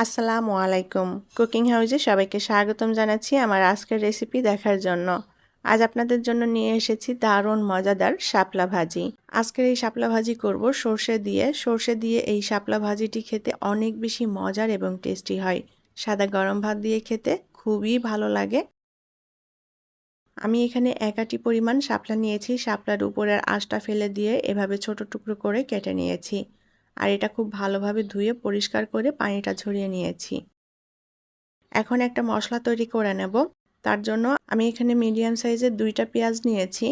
আসসালামু আলাইকুম। কুকিং হাউসে সবাইকে স্বাগতম জানাচ্ছি আমার আজকের রেসিপি দেখার জন্য। আজ আপনাদের জন্য নিয়ে এসেছি দারুণ মজাদার শাপলা ভাজি। আজকের এই শাপলা ভাজি করব সর্ষে দিয়ে। সর্ষে দিয়ে এই শাপলা ভাজিটি খেতে অনেক বেশি মজার এবং টেস্টি হয়। সাদা গরম ভাত দিয়ে খেতে খুবই ভালো লাগে। আমি এখানে 1 আটি পরিমাণ শাপলা নিয়েছি। শাপলার উপরের আঁশটা ফেলে দিয়ে এভাবে ছোট টুকরো করে কেটে নিয়েছি। আর এটা খুব ভালোভাবে ধুয়ে পরিষ্কার করে পানিটা ঝরিয়ে নিয়েছি। এখন একটা মশলা তৈরি করে নেব। তার জন্য আমি এখানে মিডিয়াম সাইজের 2টা পেঁয়াজ নিয়েছি।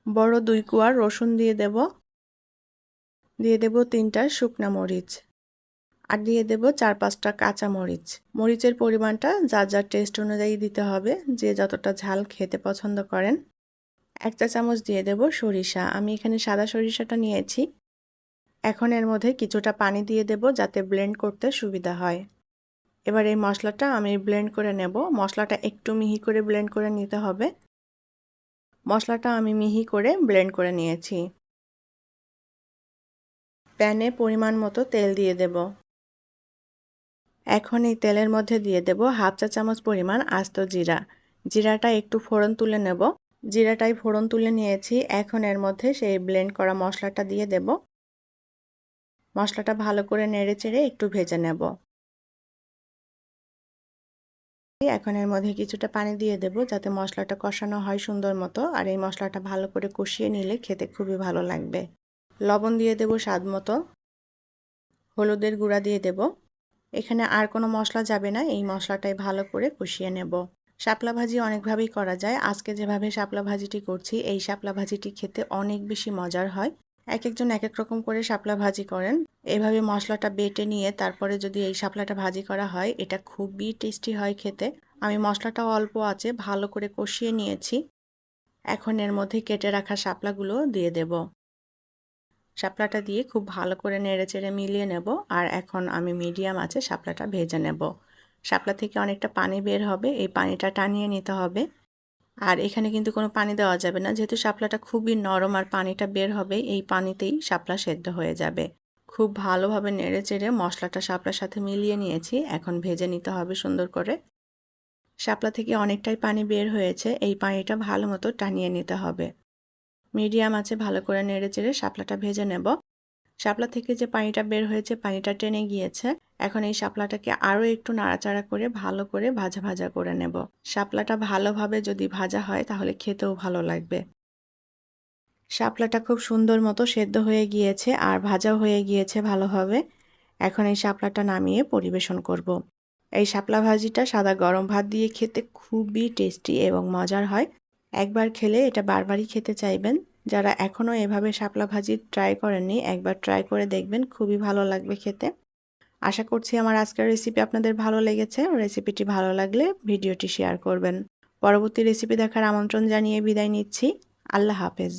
বড় 2 কোয়া রসুন দিয়ে দেব। দিয়ে দেব 3টা শুকনা মরিচ। আর দিয়ে দেব 4-5টা কাঁচা মরিচ। মরিচের পরিমাণটা যার যার টেস্ট অনুযায়ী দিতে হবে, যে যতটা ঝাল খেতে পছন্দ করেন। 1 চা চামচ দিয়ে দেব সরিষা। আমি এখানে সাদা সরিষাটা নিয়েছি। এখন এর মধ্যে কিছুটা পানি দিয়ে দেব যাতে ব্লেন্ড করতে সুবিধা হয়। এবার এই মশলাটা আমি ব্লেন্ড করে নেব। মশলাটা একটু মিহি করে ব্লেন্ড করে নিতে হবে। মশলাটা আমি মিহি করে ব্লেন্ড করে নিয়েছি। প্যানে পরিমাণ মতো তেল দিয়ে দেব। এখন এই তেলের মধ্যে দিয়ে দেব 1/2 চা চামচ পরিমাণ আস্ত জিরা। জিরাটা একটু ফোড়ন তুলে নেব। জিরাটাই ফোড়ন তুলে নিয়েছি। এখন এর মধ্যে সেই ব্লেন্ড করা মশলাটা দিয়ে দেব। মশলাটা ভালো করে নেড়েচেড়ে একটু ভেজে নেব। এখন এর মধ্যে কিছুটা পানি দিয়ে দেব যাতে মশলাটা কষানো হয় সুন্দর মতো। আর এই মশলাটা ভালো করে কষিয়ে নিলে খেতে খুবই ভালো লাগবে। লবণ দিয়ে দেব স্বাদ মতো। হলুদের গুঁড়া দিয়ে দেব। এখানে আর কোনো মশলা যাবে না, এই মশলাটাই ভালো করে কষিয়ে নেব। শাপলা ভাজি অনেকভাবেই করা যায়। আজকে যেভাবে শাপলা ভাজিটি করছি, এই শাপলা ভাজিটি খেতে অনেক বেশি মজার হয়। এক একজন এক এক রকম করে শাপলা ভাজি করেন। এভাবে মশলাটা বেটে নিয়ে তারপরে যদি এই শাপলাটা ভাজি করা হয়, এটা খুবই টেস্টি হয় খেতে। আমি মশলাটাও অল্প আছে ভালো করে কষিয়ে নিয়েছি। এখন এর মধ্যে কেটে রাখা শাপলাগুলো দিয়ে দেব। শাপলাটা দিয়ে খুব ভালো করে নেড়েচেড়ে মিলিয়ে নেব। আর এখন আমি মিডিয়াম আঁচে শাপলাটা ভেজে নেব। শাপলা থেকে অনেকটা পানি বের হবে, এই পানিটা টানিয়ে নিতে হবে। আর এখানে কিন্তু কোনো পানি দেওয়া যাবে না, যেহেতু শাপলাটা খুবই নরম আর পানিটা বের হবে এই পানিতেই শাপলা সেদ্ধ হয়ে যাবে। খুব ভালোভাবে নেড়েচেড়ে মশলাটা শাপলার সাথে মিলিয়ে নিয়েছি। এখন ভেজে নিতে হবে সুন্দর করে। শাপলা থেকে অনেকটাই পানি বের হয়েছে, এই পানিটা ভালো মতো টানিয়ে নিতে হবে। মিডিয়াম আঁচে ভালো করে নেড়েচেড়ে শাপলাটা ভেজে নেব। শাপলা থেকে যে পানিটা বের হয়েছে, পানিটা টেনে গিয়েছে। এখন এই শাপলাটাকে আরও একটু নাড়াচাড়া করে ভালো করে ভাজা ভাজা করে নেব। শাপলাটা ভালোভাবে যদি ভাজা হয় তাহলে খেতেও ভালো লাগবে। শাপলাটা খুব সুন্দর মতো সেদ্ধ হয়ে গিয়েছে আর ভাজাও হয়ে গিয়েছে ভালোভাবে। এখন এই শাপলাটা নামিয়ে পরিবেশন করব। এই শাপলা ভাজিটা সাদা গরম ভাত দিয়ে খেতে খুবই টেস্টি এবং মজার হয়। একবার খেলে এটা বারবারই খেতে চাইবেন। যারা এখনও এভাবে শাপলা ভাজি ট্রাই করেননি, একবার ট্রাই করে দেখবেন, খুবই ভালো লাগবে খেতে। আশা করছি আমার আজকের রেসিপি আপনাদের ভালো লেগেছে। রেসিপিটি ভালো লাগলে ভিডিওটি শেয়ার করবেন। পরবর্তী রেসিপি দেখার আমন্ত্রণ জানিয়ে বিদায় নিচ্ছি। আল্লাহ হাফেজ।